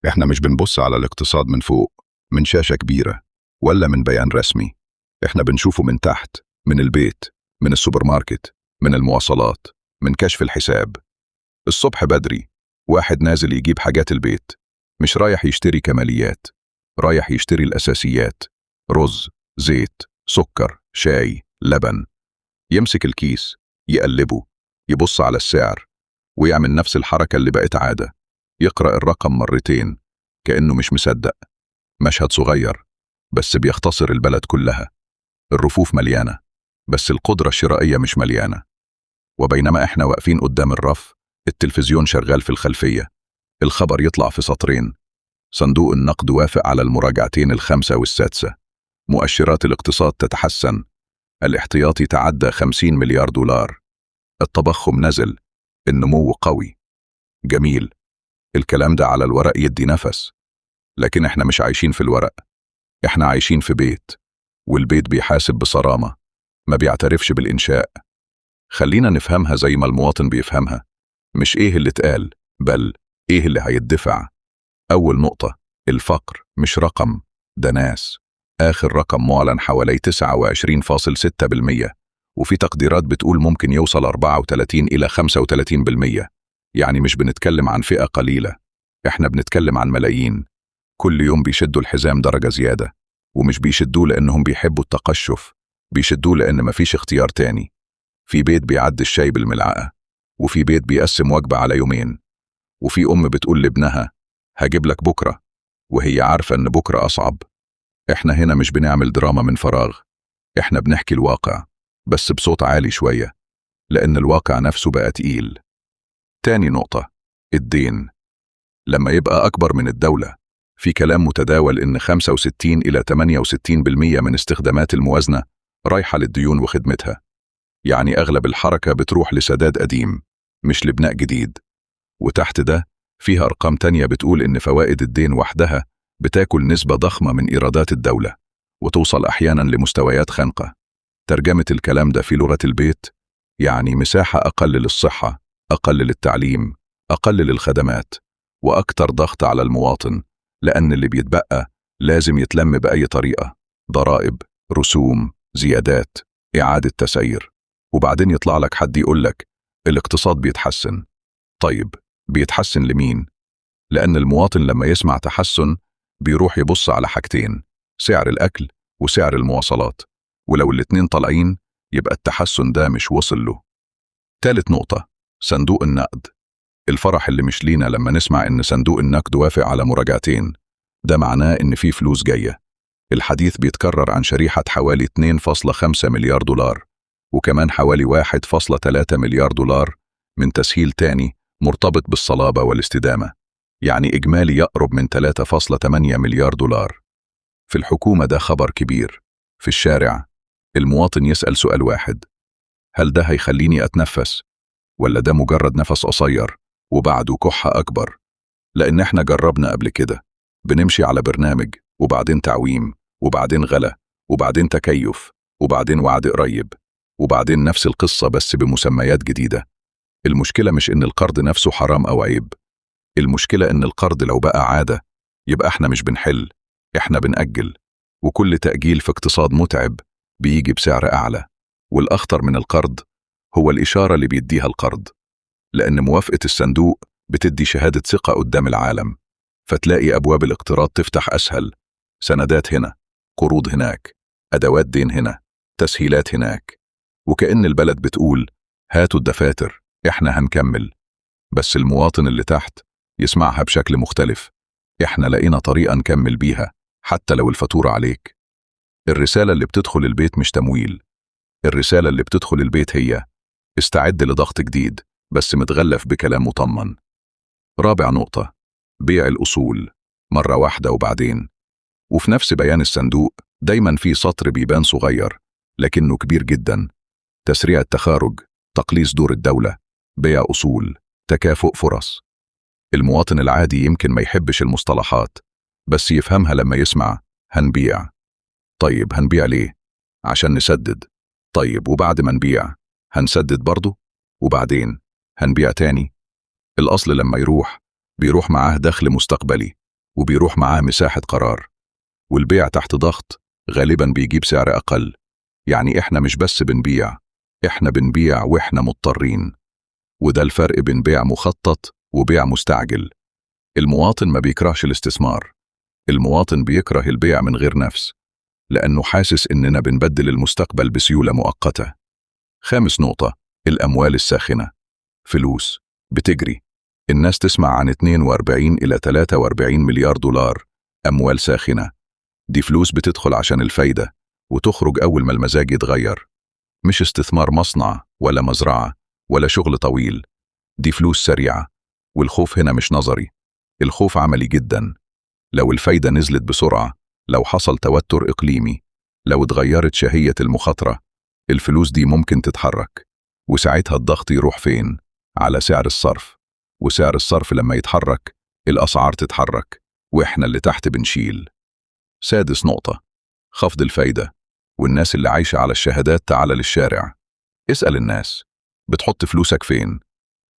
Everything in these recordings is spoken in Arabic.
احنا مش بنبص على الاقتصاد من فوق، من شاشة كبيرة، ولا من بيان رسمي. احنا بنشوفه من تحت، من البيت، من السوبر ماركت، من المواصلات، من كشف الحساب. الصبح بدري، واحد نازل يجيب حاجات البيت، مش رايح يشتري كماليات، رايح يشتري الأساسيات: رز، زيت، سكر، شاي، لبن. يمسك الكيس، يقلبه، يبص على السعر، ويعمل نفس الحركة اللي بقت عادة: يقرأ الرقم مرتين كأنه مش مصدق. مشهد صغير، بس بيختصر البلد كلها. الرفوف مليانة، بس القدرة الشرائية مش مليانة. وبينما احنا واقفين قدام الرف، التلفزيون شغال في الخلفية. الخبر يطلع في سطرين: صندوق النقد وافق على المراجعتين الخامسة والسادسة، مؤشرات الاقتصاد تتحسن، الاحتياطي تعدى 50 مليار دولار، التضخم نزل، النمو قوي. جميل، الكلام ده على الورق يدي نفس. لكن احنا مش عايشين في الورق، احنا عايشين في بيت، والبيت بيحاسب بصرامة، ما بيعترفش بالإنشاء. خلينا نفهمها زي ما المواطن بيفهمها، مش ايه اللي اتقال، بل ايه اللي هيدفع. أول نقطة: الفقر مش رقم، ده ناس. آخر رقم معلن حوالي 29.6%، وفي تقديرات بتقول ممكن يوصل 34 إلى 35%. يعني مش بنتكلم عن فئة قليلة، احنا بنتكلم عن ملايين. كل يوم بيشدوا الحزام درجة زيادة، ومش بيشدوه لأنهم بيحبوا التقشف، بيشدوه لأن مفيش اختيار تاني. في بيت بيعد الشاي بالملعقة، وفي بيت بيقسم وجبة على يومين، وفي أم بتقول لابنها: هجيب لك بكرة، وهي عارفة إن بكرة أصعب. إحنا هنا مش بنعمل دراما من فراغ، إحنا بنحكي الواقع، بس بصوت عالي شوية، لأن الواقع نفسه بقى تقيل. تاني نقطة: الدين. لما يبقى أكبر من الدولة، في كلام متداول إن 65 إلى 68% من استخدامات الموازنة رايحة للديون وخدمتها. يعني أغلب الحركة بتروح لسداد قديم، مش لبناء جديد. وتحت ده فيها أرقام تانية بتقول إن فوائد الدين وحدها بتاكل نسبة ضخمة من إيرادات الدولة، وتوصل أحيانا لمستويات خانقة. ترجمة الكلام ده في لغة البيت: يعني مساحة أقل للصحة، أقل للتعليم، أقل للخدمات، وأكتر ضغط على المواطن، لأن اللي بيتبقى لازم يتلم بأي طريقة: ضرائب، رسوم، زيادات، إعادة تسعير. وبعدين يطلع لك حد يقول لك الاقتصاد بيتحسن. طيب، بيتحسن لمين؟ لأن المواطن لما يسمع تحسن بيروح يبص على حاجتين: سعر الأكل وسعر المواصلات، ولو الاتنين طالعين يبقى التحسن ده مش وصل له. تالت نقطة: صندوق النقد. الفرح اللي مش لينا لما نسمع إن صندوق النقد وافق على مراجعتين، ده معناه إن في فلوس جاية. الحديث بيتكرر عن شريحة حوالي 2.5 مليار دولار، وكمان حوالي 1.3 مليار دولار من تسهيل تاني مرتبط بالصلابة والاستدامة. يعني إجمالي يقرب من 3.8 مليار دولار. في الحكومة ده خبر كبير. في الشارع، المواطن يسأل سؤال واحد: هل ده هيخليني أتنفس؟ ولا ده مجرد نفس قصير وبعده كحة أكبر؟ لأن احنا جربنا قبل كده، بنمشي على برنامج، وبعدين تعويم، وبعدين غلا، وبعدين تكيف، وبعدين وعد قريب، وبعدين نفس القصة بس بمسميات جديدة. المشكلة مش إن القرض نفسه حرام أو عيب، المشكلة إن القرض لو بقى عادة يبقى احنا مش بنحل، احنا بنأجل. وكل تأجيل في اقتصاد متعب بيجي بسعر أعلى. والأخطر من القرض هو الإشارة اللي بيديها القرض، لأن موافقة الصندوق بتدي شهادة ثقة قدام العالم، فتلاقي أبواب الاقتراض تفتح أسهل: سندات هنا، قروض هناك، أدوات دين هنا، تسهيلات هناك. وكأن البلد بتقول: هاتوا الدفاتر، احنا هنكمل. بس المواطن اللي تحت يسمعها بشكل مختلف: احنا لقينا طريقة نكمل بيها حتى لو الفاتورة عليك. الرسالة اللي بتدخل البيت مش تمويل، الرسالة اللي بتدخل البيت هي: استعد لضغط جديد، بس متغلف بكلام مطمن. رابع نقطة: بيع الأصول، مرة واحدة وبعدين. وفي نفس بيان الصندوق دايما في سطر بيبان صغير لكنه كبير جدا: تسريع التخارج، تقليص دور الدولة، بيع أصول، تكافؤ فرص. المواطن العادي يمكن ما يحبش المصطلحات، بس يفهمها لما يسمع هنبيع. طيب هنبيع ليه؟ عشان نسدد. طيب وبعد ما نبيع هنسدد برضه؟ وبعدين هنبيع تاني؟ الأصل لما يروح بيروح معاه دخل مستقبلي، وبيروح معاه مساحة قرار، والبيع تحت ضغط غالبا بيجيب سعر أقل. يعني إحنا مش بس بنبيع، إحنا بنبيع وإحنا مضطرين. وده الفرق بين بيع مخطط وبيع مستعجل. المواطن ما بيكرهش الاستثمار، المواطن بيكره البيع من غير نفس، لأنه حاسس إننا بنبدل المستقبل بسيولة مؤقتة. خامس نقطة: الأموال الساخنة. فلوس بتجري. الناس تسمع عن 42 إلى 43 مليار دولار أموال ساخنة. دي فلوس بتدخل عشان الفايدة وتخرج أول ما المزاج يتغير. مش استثمار مصنع ولا مزرعة ولا شغل طويل، دي فلوس سريعة. والخوف هنا مش نظري، الخوف عملي جدا. لو الفايدة نزلت بسرعة، لو حصل توتر إقليمي، لو اتغيرت شهية المخاطرة، الفلوس دي ممكن تتحرك. وساعتها الضغط يروح فين؟ على سعر الصرف. وسعر الصرف لما يتحرك، الأسعار تتحرك، وإحنا اللي تحت بنشيل. سادس نقطة: خفض الفايدة. والناس اللي عايشة على الشهادات تعال للشارع. اسأل الناس: بتحط فلوسك فين؟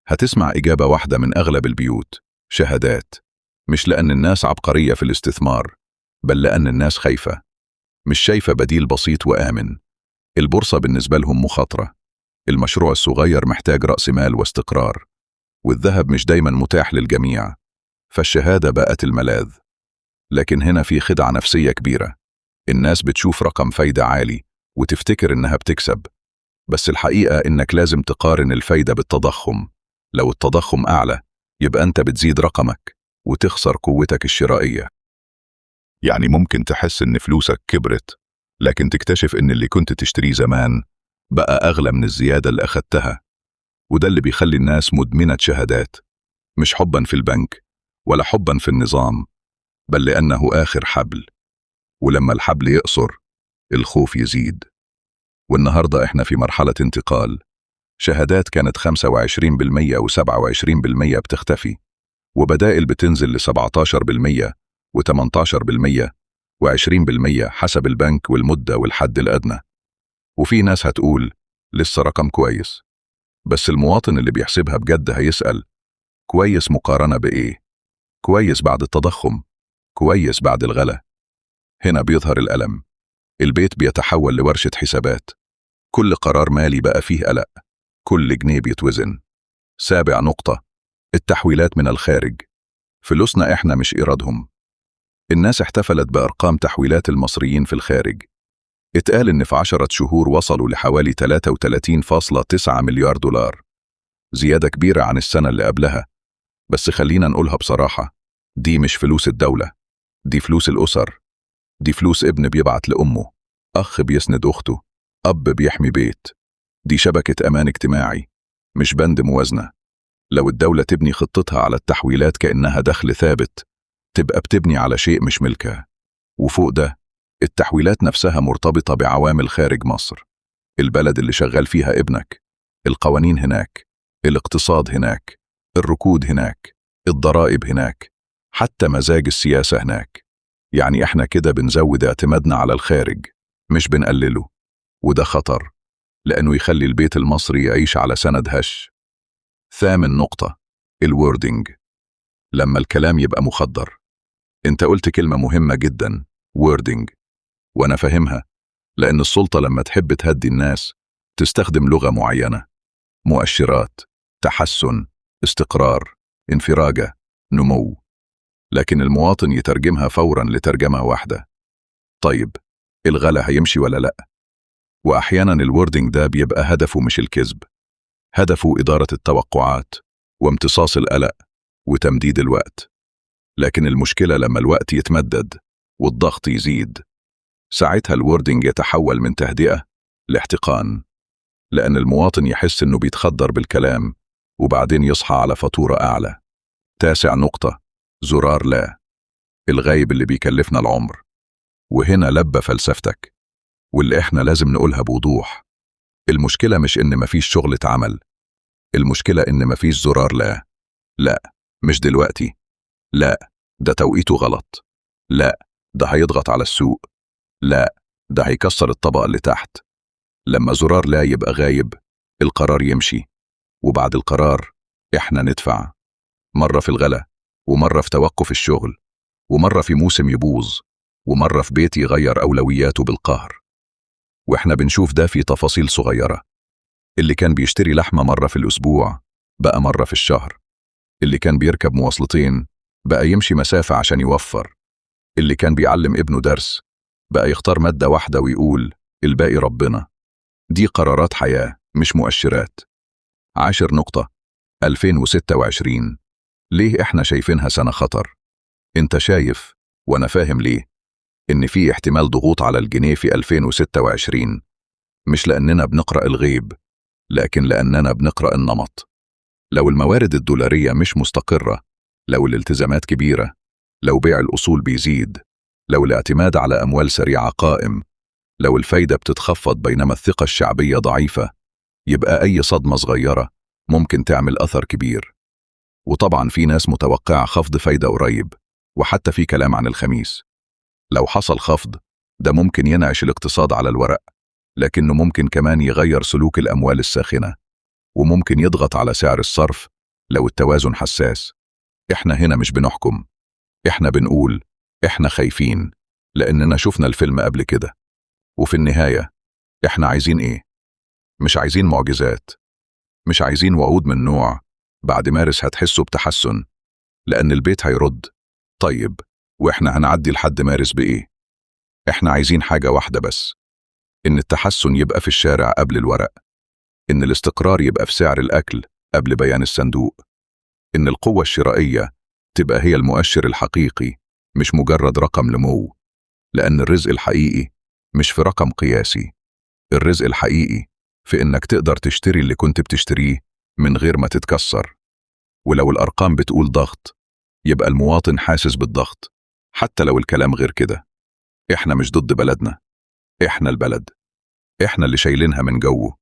هتسمع إجابة واحدة من أغلب البيوت: شهادات. مش لأن الناس عبقرية في الاستثمار، بل لأن الناس خايفة، مش شايفة بديل بسيط وآمن. البورصة بالنسبة لهم مخاطرة، المشروع الصغير محتاج رأس مال واستقرار، والذهب مش دايما متاح للجميع، فالشهادة بقت الملاذ. لكن هنا في خدعة نفسية كبيرة. الناس بتشوف رقم فايدة عالي وتفتكر إنها بتكسب، بس الحقيقة إنك لازم تقارن الفايدة بالتضخم. لو التضخم أعلى، يبقى أنت بتزيد رقمك وتخسر قوتك الشرائية. يعني ممكن تحس إن فلوسك كبرت، لكن تكتشف إن اللي كنت تشتريه زمان بقى أغلى من الزيادة اللي أخدتها. وده اللي بيخلي الناس مدمنة شهادات، مش حبا في البنك ولا حبا في النظام، بل لأنه آخر حبل. ولما الحبل يقصر، الخوف يزيد. والنهاردة إحنا في مرحلة انتقال. شهادات كانت 25% و27% بتختفي، وبدائل بتنزل ل 17% و18% و20% حسب البنك والمدة والحد الأدنى. وفي ناس هتقول لسه رقم كويس، بس المواطن اللي بيحسبها بجد هيسأل: كويس مقارنة بإيه؟ كويس بعد التضخم؟ كويس بعد الغلا؟ هنا بيظهر الألم. البيت بيتحول لورشة حسابات، كل قرار مالي بقى فيه قلق، كل جنيه بيتوزن. سابع نقطة: التحويلات من الخارج. فلوسنا إحنا مش إيرادهم. الناس احتفلت بأرقام تحويلات المصريين في الخارج. اتقال إن في 10 شهور وصلوا لحوالي 33.9 مليار دولار، زيادة كبيرة عن السنة اللي قبلها. بس خلينا نقولها بصراحة، دي مش فلوس الدولة، دي فلوس الأسر. دي فلوس ابن بيبعت لأمه، أخ بيسند أخته، أب بيحمي بيت. دي شبكة أمان اجتماعي، مش بند موازنة. لو الدولة تبني خطتها على التحويلات كأنها دخل ثابت، تبقى بتبني على شيء مش ملكها. وفوق ده، التحويلات نفسها مرتبطة بعوامل خارج مصر. البلد اللي شغال فيها ابنك، القوانين هناك، الاقتصاد هناك، الركود هناك، الضرائب هناك، حتى مزاج السياسة هناك. يعني احنا كده بنزود اعتمادنا على الخارج، مش بنقلله. وده خطر، لأنه يخلي البيت المصري يعيش على سند هش. ثامن نقطة: الوردنج. لما الكلام يبقى مخدر. انت قلت كلمة مهمة جدا: ووردنج. وانا فاهمها، لأن السلطة لما تحب تهدي الناس تستخدم لغة معينة: مؤشرات، تحسن، استقرار، انفراجة، نمو. لكن المواطن يترجمها فورا لترجمة واحدة: طيب، الغلا هيمشي ولا لأ؟ وأحيانا الوردنج ده بيبقى هدفه مش الكذب، هدفه إدارة التوقعات وامتصاص القلق وتمديد الوقت. لكن المشكلة لما الوقت يتمدد والضغط يزيد، ساعتها الوردنج يتحول من تهدئة لاحتقان، لأن المواطن يحس إنه بيتخدر بالكلام وبعدين يصحى على فاتورة أعلى. تاسع نقطة: زرار لا. الغايب اللي بيكلفنا العمر. وهنا لبى فلسفتك، واللي إحنا لازم نقولها بوضوح: المشكلة مش إن مفيش شغل اتعمل، المشكلة إن مفيش زرار لا. لا، مش دلوقتي. لا، ده توقيته غلط. لا، ده هيضغط على السوق. لا، ده هيكسر الطبقة اللي تحت. لما زرار لا يبقى غايب، القرار يمشي، وبعد القرار إحنا ندفع، مرة في الغلا ومرة في توقف الشغل. ومرة في موسم يبوظ، ومرة في بيت يغير أولوياته بالقهر. وإحنا بنشوف ده في تفاصيل صغيرة. اللي كان بيشتري لحمة مرة في الأسبوع بقى مرة في الشهر. اللي كان بيركب مواصلتين بقى يمشي مسافة عشان يوفر. اللي كان بيعلم ابنه درس بقى يختار مادة واحدة ويقول الباقي ربنا. دي قرارات حياة مش مؤشرات. 10 نقطة. 2026 ليه إحنا شايفينها سنة خطر؟ أنت شايف وأنا فاهم ليه إن في احتمال ضغوط على الجنيه في 2026، مش لأننا بنقرأ الغيب، لكن لأننا بنقرأ النمط. لو الموارد الدولارية مش مستقرة، لو الالتزامات كبيرة، لو بيع الأصول بيزيد، لو الاعتماد على أموال سريعة قائم، لو الفايدة بتتخفض بينما الثقة الشعبية ضعيفة، يبقى أي صدمة صغيرة ممكن تعمل أثر كبير. وطبعا في ناس متوقعة خفض فايدة قريب، وحتى في كلام عن الخميس. لو حصل خفض، ده ممكن ينعش الاقتصاد على الورق، لكنه ممكن كمان يغير سلوك الأموال الساخنة، وممكن يضغط على سعر الصرف لو التوازن حساس. إحنا هنا مش بنحكم، إحنا بنقول إحنا خايفين لأننا شفنا الفيلم قبل كده. وفي النهاية إحنا عايزين إيه؟ مش عايزين معجزات، مش عايزين وعود من نوع بعد مارس هتحسوا بتحسن، لأن البيت هيرد طيب وإحنا هنعدي لحد مارس بإيه؟ إحنا عايزين حاجة واحدة بس، إن التحسن يبقى في الشارع قبل الورق، إن الاستقرار يبقى في سعر الأكل قبل بيان الصندوق، إن القوة الشرائية تبقى هي المؤشر الحقيقي مش مجرد رقم نمو. لأن الرزق الحقيقي مش في رقم قياسي، الرزق الحقيقي في إنك تقدر تشتري اللي كنت بتشتريه من غير ما تتكسر. ولو الأرقام بتقول ضغط، يبقى المواطن حاسس بالضغط حتى لو الكلام غير كده. إحنا مش ضد بلدنا، إحنا البلد، إحنا اللي شايلينها من جوه،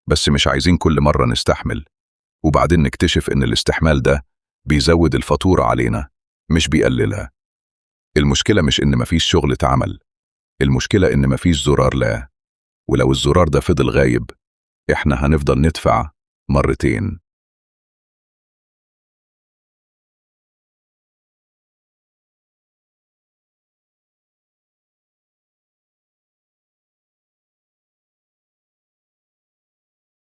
بس مش عايزين كل مرة نستحمل وبعدين نكتشف إن الاستحمال ده بيزود الفاتورة علينا مش بيقللها. المشكلة مش إن مفيش شغل اتعمل، المشكلة إن مفيش زرار لا، ولو الزرار ده فضل غايب، إحنا هنفضل ندفع مرتين.